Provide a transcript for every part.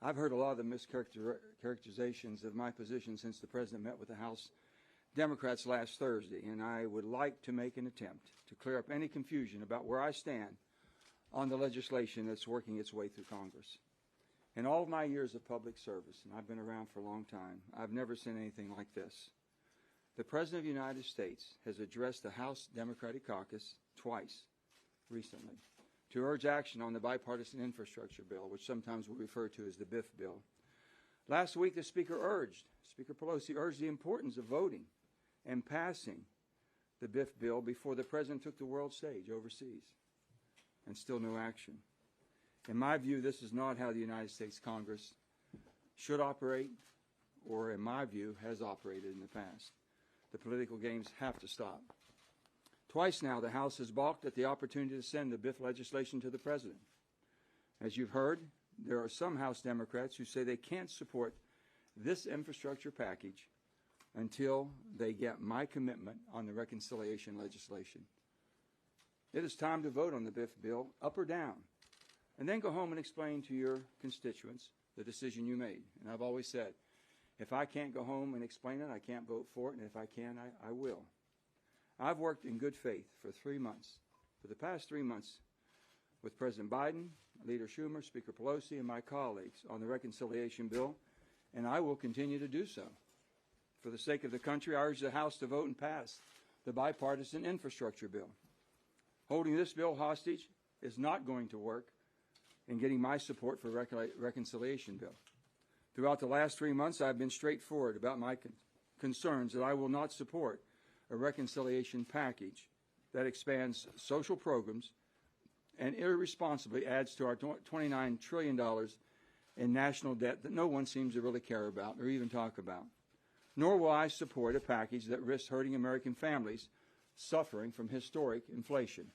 I've heard a lot of the mischaracterizations of my position since the President met with the House Democrats last Thursday, and I would like to make an attempt to clear up any confusion about where I stand on the legislation that's working its way through Congress. In all of my years of public service, and I've been around for a long time, I've never seen anything like this. The President of the United States has addressed the House Democratic Caucus twice recently to urge action on the bipartisan infrastructure bill, which sometimes we refer to as the BIF bill. Last week, the Speaker Pelosi urged the importance of voting and passing the BIF bill before the President took the world stage overseas, and still no action. In my view, this is not how the United States Congress should operate, or in my view, has operated in the past. The political games have to stop. Twice now, the House has balked at the opportunity to send the BIF legislation to the President. As you've heard, there are some House Democrats who say they can't support this infrastructure package until they get my commitment on the reconciliation legislation. It is time to vote on the BIF bill, up or down, and then go home and explain to your constituents the decision you made. And I've always said, if I can't go home and explain it, I can't vote for it, and if I can, I will. I've worked in good faith for 3 months, for the past 3 months, with President Biden, Leader Schumer, Speaker Pelosi, and my colleagues on the reconciliation bill, and I will continue to do so. For the sake of the country, I urge the House to vote and pass the bipartisan infrastructure bill. Holding this bill hostage is not going to work in getting my support for reconciliation bill. Throughout the last 3 months, I've been straightforward about my concerns that I will not support a reconciliation package that expands social programs and irresponsibly adds to our $29 trillion in national debt that no one seems to really care about or even talk about. Nor will I support a package that risks hurting American families suffering from historic inflation.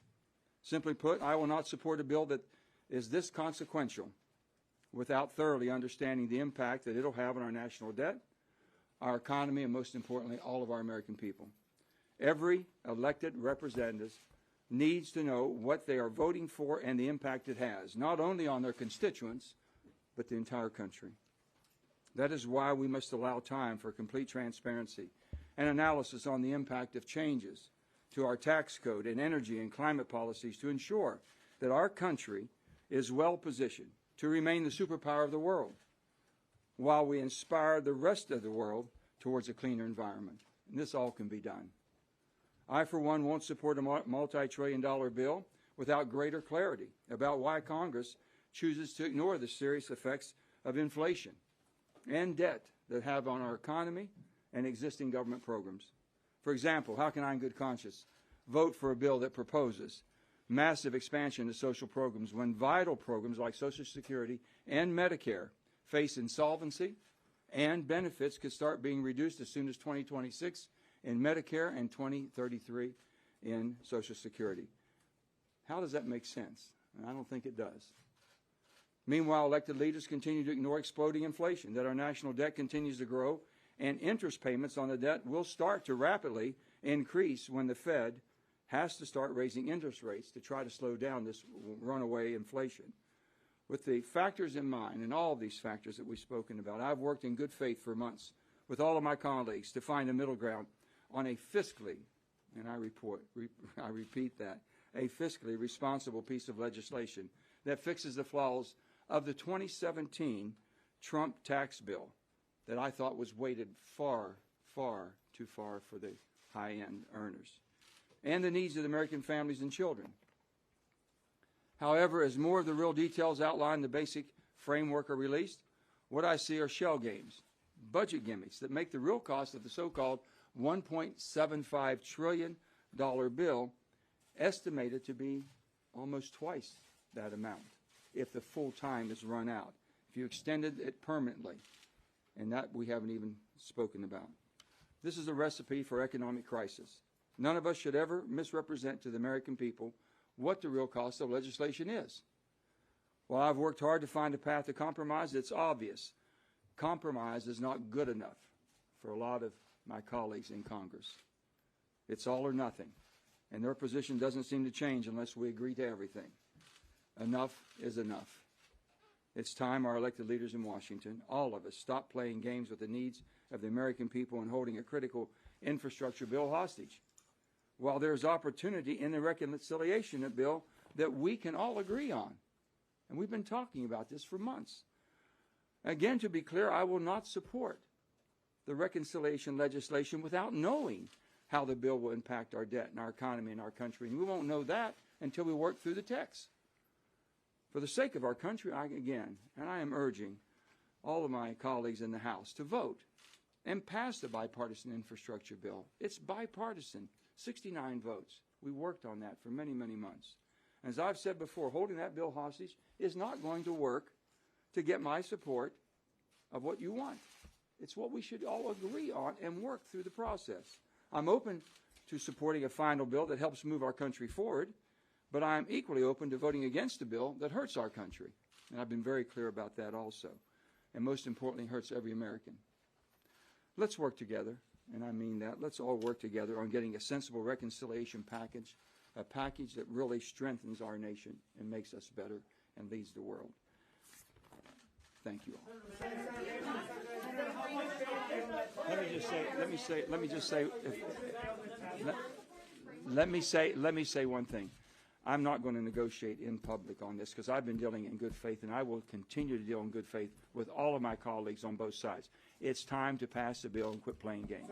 Simply put, I will not support a bill that is this consequential without thoroughly understanding the impact that it'll have on our national debt, our economy, and most importantly, all of our American people. Every elected representative needs to know what they are voting for and the impact it has, not only on their constituents, but the entire country. That is why we must allow time for complete transparency and analysis on the impact of changes to our tax code and energy and climate policies to ensure that our country is well positioned to remain the superpower of the world while we inspire the rest of the world towards a cleaner environment. And this all can be done. I, for one, won't support a multi-trillion-dollar bill without greater clarity about why Congress chooses to ignore the serious effects of inflation and debt that have on our economy and existing government programs. For example, how can I in good conscience vote for a bill that proposes massive expansion of social programs when vital programs like Social Security and Medicare face insolvency and benefits could start being reduced as soon as 2026 in Medicare and 2033 in Social Security? How does that make sense? I don't think it does. Meanwhile, elected leaders continue to ignore exploding inflation, that our national debt continues to grow, and interest payments on the debt will start to rapidly increase when the Fed has to start raising interest rates to try to slow down this runaway inflation. With the factors in mind, and all of these factors that we've spoken about, I've worked in good faith for months with all of my colleagues to find a middle ground on a fiscally, and I repeat that, a fiscally responsible piece of legislation that fixes the flaws of the 2017 Trump tax bill that I thought was weighted far, far too far for the high-end earners and the needs of the American families and children. However, as more of the real details outlined in the basic framework are released, what I see are shell games, budget gimmicks that make the real cost of the so-called $1.75 trillion bill estimated to be almost twice that amount if the full time is run out, if you extended it permanently, and that we haven't even spoken about. This is a recipe for economic crisis. None of us should ever misrepresent to the American people what the real cost of legislation is. While I've worked hard to find a path to compromise, it's obvious compromise is not good enough for a lot of my colleagues in Congress. It's all or nothing, and their position doesn't seem to change unless we agree to everything. Enough is enough. It's time our elected leaders in Washington, all of us, stop playing games with the needs of the American people and holding a critical infrastructure bill hostage. While there's opportunity in the reconciliation bill that we can all agree on, and we've been talking about this for months. Again, to be clear, I will not support the reconciliation legislation without knowing how the bill will impact our debt and our economy and our country. And we won't know that until we work through the text. For the sake of our country, I am urging all of my colleagues in the House to vote and pass the bipartisan infrastructure bill. It's bipartisan, 69 votes. We worked on that for many, many months. As I've said before, holding that bill hostage is not going to work to get my support of what you want. It's what we should all agree on and work through the process. I'm open to supporting a final bill that helps move our country forward, but I'm equally open to voting against a bill that hurts our country. And I've been very clear about that also. And most importantly, hurts every American. Let's work together, and I mean that. Let's all work together on getting a sensible reconciliation package, a package that really strengthens our nation and makes us better and leads the world. Thank you all. Let me say one thing. I'm not going to negotiate in public on this because I've been dealing in good faith, and I will continue to deal in good faith with all of my colleagues on both sides. It's time to pass the bill and quit playing games.